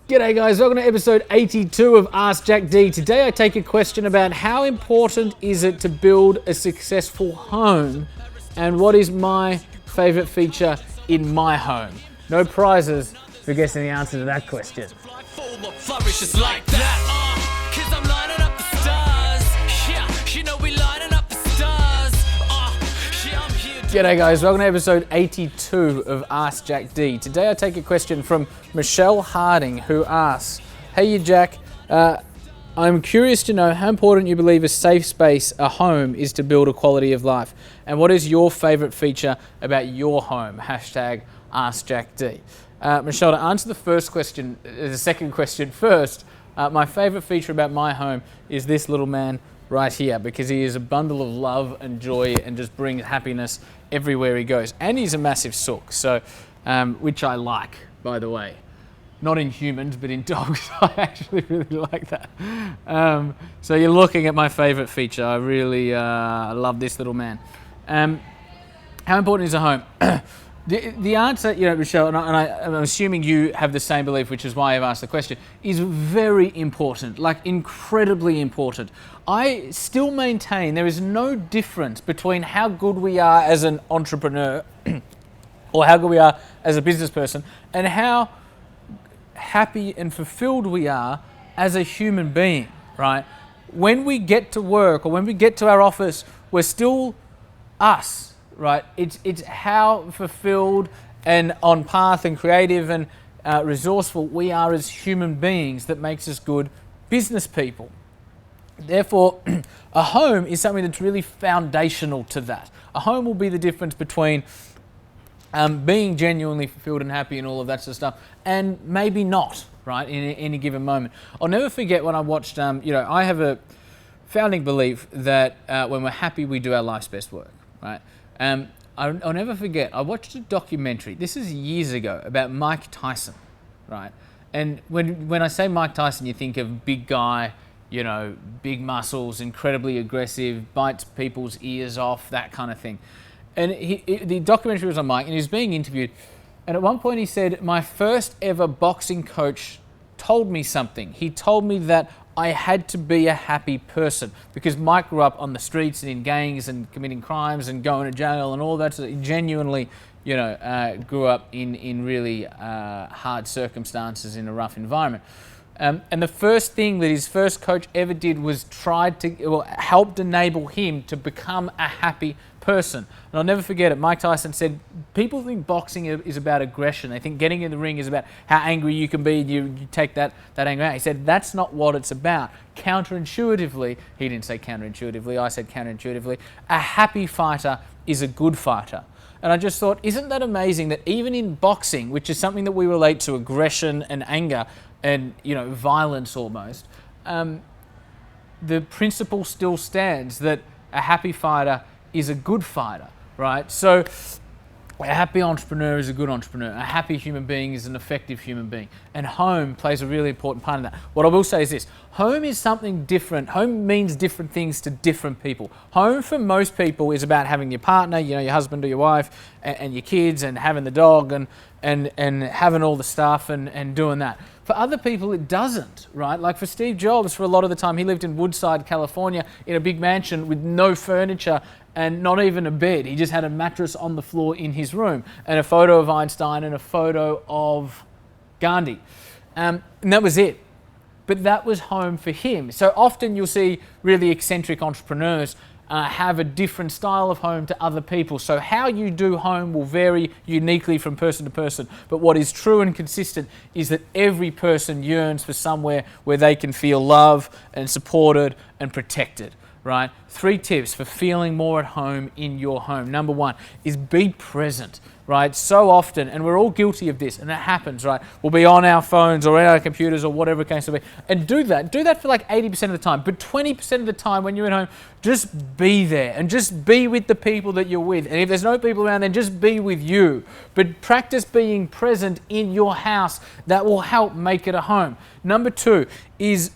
G'day guys, welcome to episode 82 of Ask Jack D. Today I take a question about how important is it to build a successful home and what is my favourite feature in my home. No prizes for guessing the answer to that question. G'day guys, welcome to episode 82 of Ask Jack D. Today I take a question from Michelle Harding, who asks, "Hey you Jack, I'm curious to know how important you believe a safe space, a home, is to build a quality of life. And what is your favourite feature about your home? Hashtag Ask Jack D." Michelle, to answer the first question, the second question first, my favourite feature about my home is this little man right here, because he is a bundle of love and joy and just brings happiness everywhere he goes. And he's a massive sook, so which I like, by the way. Not in humans, but in dogs. I actually really like that. So you're looking at my favourite feature. I really love this little man. How important is a home? The answer, Michelle, and I'm assuming you have the same belief, which is why I've asked the question, is very important, like incredibly important. I still maintain there is no difference between how good we are as an entrepreneur or how good we are as a business person and how happy and fulfilled we are as a human being, right? When we get to work or when we get to our office, we're still us. Right, it's how fulfilled and on path and creative and resourceful we are as human beings that makes us good business people. Therefore, a home is something that's really foundational to that. A home will be the difference between being genuinely fulfilled and happy and all of that sort of stuff, and maybe not, right, in any given moment. I'll never forget when I watched, I have a founding belief that when we're happy, we do our life's best work, right? I'll never forget, I watched a documentary, this is years ago, about Mike Tyson, right? And when I say Mike Tyson, you think of big guy, big muscles, incredibly aggressive, bites people's ears off, that kind of thing. And the documentary was on Mike, and he was being interviewed. And at one point he said, "My first ever boxing coach told me something. He told me that I had to be a happy person," because Mike grew up on the streets and in gangs and committing crimes and going to jail and all that. So he genuinely, grew up in really hard circumstances in a rough environment. And the first thing that his first coach ever did was helped enable him to become a happy person. And I'll never forget it. Mike Tyson said, people think boxing is about aggression. They think getting in the ring is about how angry you can be and you take that anger out. He said, that's not what it's about. Counterintuitively, he didn't say counterintuitively, I said counterintuitively, a happy fighter is a good fighter. And I just thought, isn't that amazing that even in boxing, which is something that we relate to aggression and anger and, violence almost, the principle still stands that a happy fighter is a good fighter, right? So a happy entrepreneur is a good entrepreneur. A happy human being is an effective human being. And home plays a really important part in that. What I will say is this, home is something different. Home means different things to different people. Home for most people is about having your partner, your husband or your wife, and your kids, and having the dog and having all the stuff and doing that. For other people, it doesn't, right? Like for Steve Jobs, for a lot of the time, he lived in Woodside, California, in a big mansion with no furniture and not even a bed. He just had a mattress on the floor in his room and a photo of Einstein and a photo of Gandhi. And that was it. But that was home for him. So often you'll see really eccentric entrepreneurs have a different style of home to other people. So how you do home will vary uniquely from person to person. But what is true and consistent is that every person yearns for somewhere where they can feel loved and supported and protected, right? 3 tips for feeling more at home in your home. Number 1 is be present, right? So often, and we're all guilty of this, and it happens, right? We'll be on our phones or on our computers or whatever it case to be, and do that for like 80% of the time. But 20% of the time when you're at home, just be there and just be with the people that you're with. And if there's no people around, then just be with you. But practice being present in your house. That will help make it a home. Number 2 is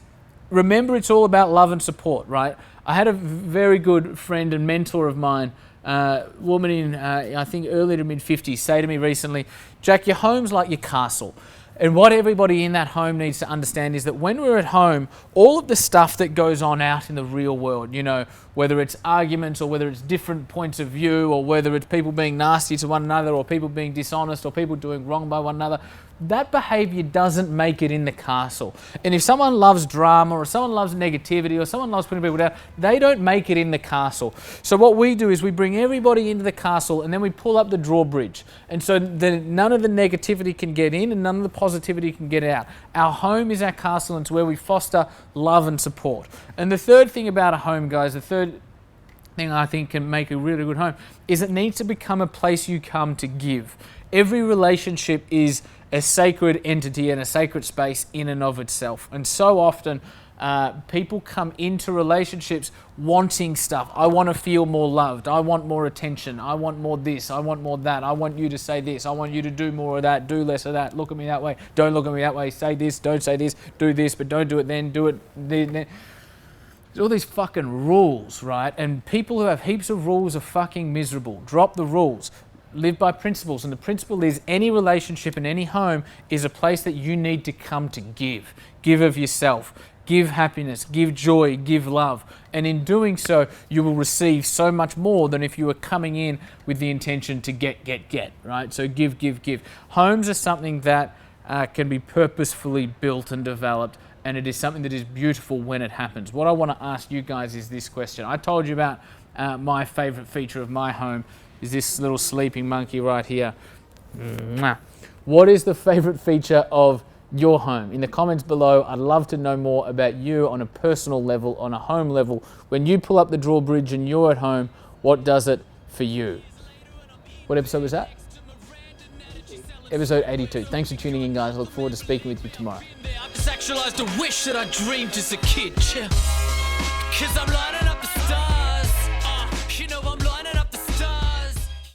remember it's all about love and support, right? I had a very good friend and mentor of mine, woman in, I think, early to mid-50s, say to me recently, "Jack, your home's like your castle. And what everybody in that home needs to understand is that when we're at home, all of the stuff that goes on out in the real world, you know, whether it's arguments or whether it's different points of view or whether it's people being nasty to one another or people being dishonest or people doing wrong by one another, that behavior doesn't make it in the castle. And if someone loves drama or someone loves negativity or someone loves putting people down, they don't make it in the castle. So what we do is we bring everybody into the castle and then we pull up the drawbridge. And so then none of the negativity can get in and none of the positivity can get out. Our home is our castle, and it's where we foster love and support. And the third thing about a home, guys, the third thing I think can make a really good home is it needs to become a place you come to give. Every relationship is a sacred entity and a sacred space in and of itself. And so often people come into relationships wanting stuff. I want to feel more loved. I want more attention. I want more this. I want more that. I want you to say this. I want you to do more of that. Do less of that. Look at me that way. Don't look at me that way. Say this. Don't say this. Do this, but don't do it then. Do it then. There's all these fucking rules, right? And people who have heaps of rules are fucking miserable. Drop the rules. Live by principles, and the principle is any relationship in any home is a place that you need to come to give. Give of yourself, give happiness, give joy, give love. And in doing so, you will receive so much more than if you were coming in with the intention to get, right? So give. Homes are something that can be purposefully built and developed, and it is something that is beautiful when it happens. What I want to ask you guys is this question. I told you about my favorite feature of my home is this little sleeping monkey right here. What is the favorite feature of your home? In the comments below, I'd love to know more about you on a personal level, on a home level. When you pull up the drawbridge and you're at home, what does it for you? What episode was that? Episode 82. Thanks for tuning in, guys. I look forward to speaking with you tomorrow. I've sexualized a wish that I dreamed as a kid. 'Cause I'm lining